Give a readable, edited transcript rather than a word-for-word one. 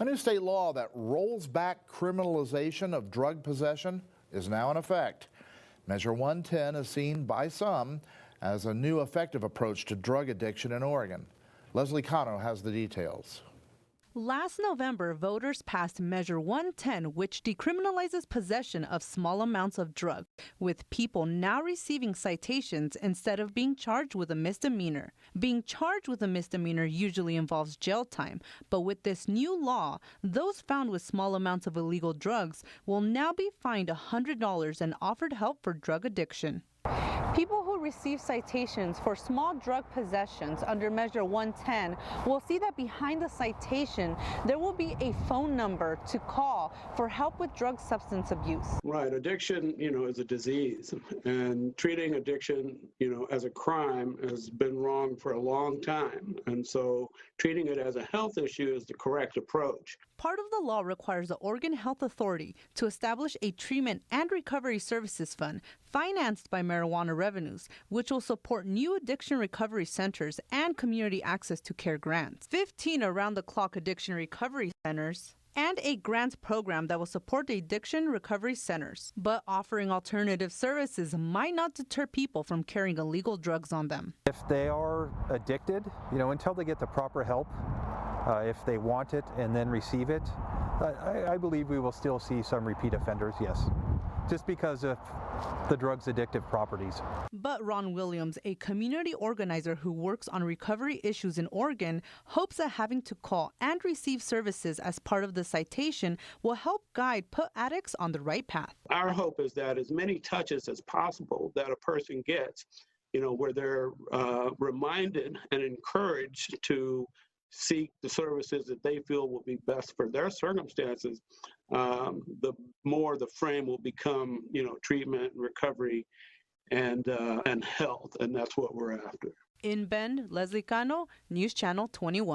A new state law that rolls back criminalization of drug possession is now in effect. Measure 110 is seen by some as a new effective approach to drug addiction in Oregon. Leslie Cano has the details. Last November, voters passed Measure 110, which decriminalizes possession of small amounts of drugs, with people now receiving citations instead of being charged with a misdemeanor. Being charged with a misdemeanor usually involves jail time, but with this new law, those found with small amounts of illegal drugs will now be fined $100 and offered help for drug addiction. People who receive citations for small drug possessions under Measure 110 will see that behind the citation, there will be a phone number to call for help with drug substance abuse. Right. Addiction, is a disease, and treating addiction, as a crime has been wrong for a long time. And so treating it as a health issue is the correct approach. Part of the law requires the Oregon Health Authority to establish a treatment and recovery services fund financed by marijuana revenues, which will support new addiction recovery centers and community access to care grants, 15 around-the-clock addiction recovery centers, and a grants program that will support the addiction recovery centers. But offering alternative services might not deter people from carrying illegal drugs on them. If they are addicted, until they get the proper help, if they want it and then receive it, I believe we will still see some repeat offenders, yes, just because of the drug's addictive properties. But Ron Williams, a community organizer who works on recovery issues in Oregon, hopes that having to call and receive services as part of the citation will help put addicts on the right path. Our hope is that as many touches as possible that a person gets, where they're reminded and encouraged to seek the services that they feel will be best for their circumstances, the more the frame will become, treatment, recovery, and health, and that's what we're after. In Bend, Leslie Cano, News Channel 21.